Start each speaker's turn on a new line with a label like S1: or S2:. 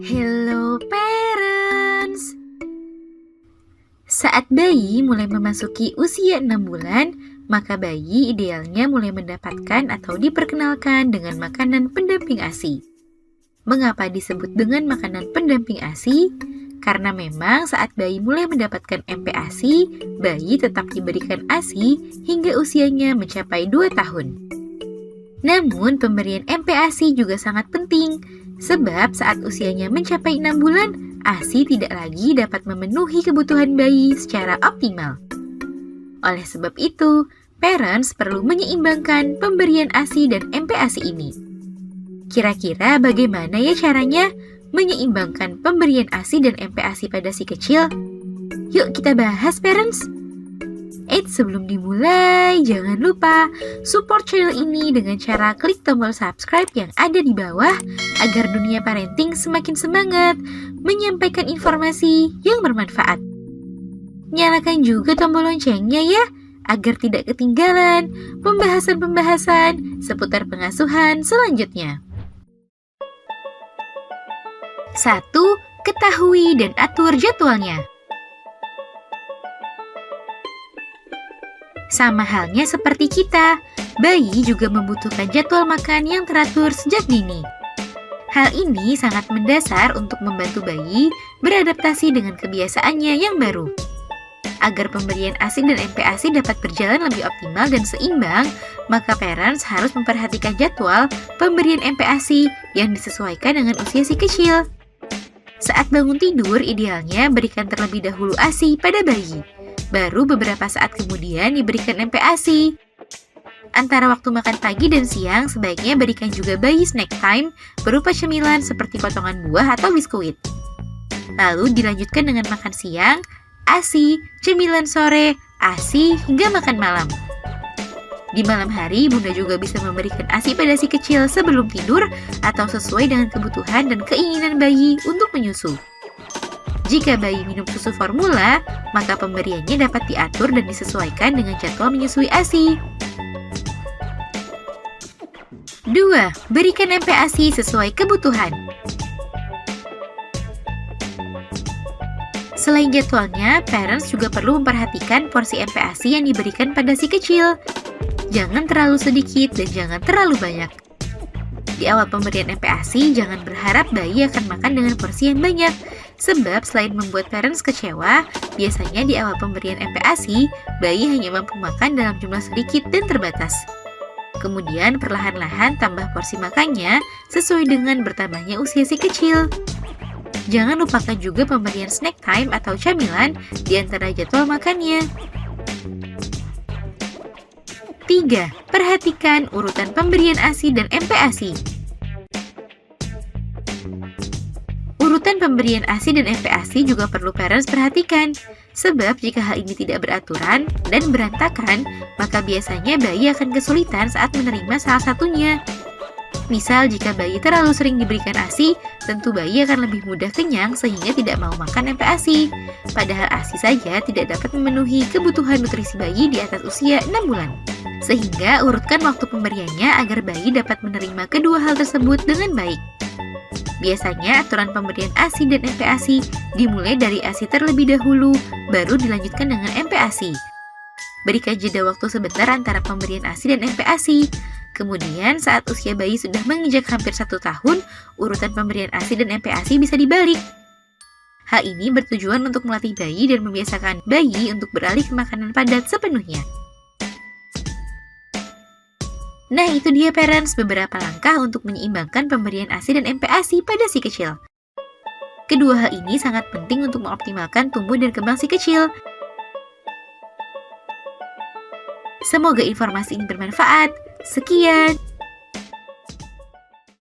S1: Hello parents. Saat bayi mulai memasuki usia 6 bulan, maka bayi idealnya mulai mendapatkan atau diperkenalkan dengan makanan pendamping ASI. Mengapa disebut dengan makanan pendamping ASI? Karena memang saat bayi mulai mendapatkan MPASI, bayi tetap diberikan ASI hingga usianya mencapai 2 tahun. Namun pemberian MPASI juga sangat penting, sebab saat usianya mencapai 6 bulan, ASI tidak lagi dapat memenuhi kebutuhan bayi secara optimal. Oleh sebab itu, parents perlu menyeimbangkan pemberian ASI dan MPASI ini. Kira-kira bagaimana ya caranya menyeimbangkan pemberian ASI dan MPASI pada si kecil? Yuk kita bahas parents! Sebelum dimulai, jangan lupa support channel ini dengan cara klik tombol subscribe yang ada di bawah agar dunia parenting semakin semangat menyampaikan informasi yang bermanfaat. Nyalakan juga tombol loncengnya ya, agar tidak ketinggalan pembahasan-pembahasan seputar pengasuhan selanjutnya. 1. Ketahui dan atur jadwalnya. Sama halnya seperti kita, bayi juga membutuhkan jadwal makan yang teratur sejak dini. Hal ini sangat mendasar untuk membantu bayi beradaptasi dengan kebiasaannya yang baru. Agar pemberian ASI dan MPASI dapat berjalan lebih optimal dan seimbang, maka parents harus memperhatikan jadwal pemberian MPASI yang disesuaikan dengan usia si kecil. Saat bangun tidur, idealnya berikan terlebih dahulu ASI pada bayi. Baru beberapa saat kemudian diberikan MPASI. Antara waktu makan pagi dan siang, sebaiknya berikan juga bayi snack time berupa cemilan seperti potongan buah atau biskuit. Lalu dilanjutkan dengan makan siang, ASI, cemilan sore, ASI, hingga makan malam. Di malam hari, Bunda juga bisa memberikan ASI pada si kecil sebelum tidur atau sesuai dengan kebutuhan dan keinginan bayi untuk menyusu. Jika bayi minum susu formula, maka pemberiannya dapat diatur dan disesuaikan dengan jadwal menyusui ASI. 2. Berikan MPASI sesuai kebutuhan. Selain jadwalnya, parents juga perlu memperhatikan porsi MPASI yang diberikan pada si kecil. Jangan terlalu sedikit dan jangan terlalu banyak. Di awal pemberian MPASI, jangan berharap bayi akan makan dengan porsi yang banyak. Sebab selain membuat parents kecewa, biasanya di awal pemberian MPASI, bayi hanya mampu makan dalam jumlah sedikit dan terbatas. Kemudian perlahan-lahan tambah porsi makannya sesuai dengan bertambahnya usia si kecil. Jangan lupakan juga pemberian snack time atau camilan di antara jadwal makannya. 3. Perhatikan urutan pemberian ASI dan MPASI. Urutan pemberian ASI dan MPASI juga perlu parents perhatikan, sebab jika hal ini tidak beraturan dan berantakan, maka biasanya bayi akan kesulitan saat menerima salah satunya. Misal, jika bayi terlalu sering diberikan ASI, tentu bayi akan lebih mudah kenyang sehingga tidak mau makan MPASI. Padahal ASI saja tidak dapat memenuhi kebutuhan nutrisi bayi di atas usia 6 bulan. Sehingga urutkan waktu pemberiannya agar bayi dapat menerima kedua hal tersebut dengan baik. Biasanya aturan pemberian ASI dan MPASI dimulai dari ASI terlebih dahulu, baru dilanjutkan dengan MPASI. Berikan jeda waktu sebentar antara pemberian ASI dan MPASI. Kemudian saat usia bayi sudah menginjak hampir 1 tahun, urutan pemberian ASI dan MPASI bisa dibalik. Hal ini bertujuan untuk melatih bayi dan membiasakan bayi untuk beralih ke makanan padat sepenuhnya. Nah, itu dia parents beberapa langkah untuk menyeimbangkan pemberian ASI dan MPASI pada si kecil. Kedua hal ini sangat penting untuk mengoptimalkan tumbuh dan kembang si kecil. Semoga informasi ini bermanfaat. Sekian.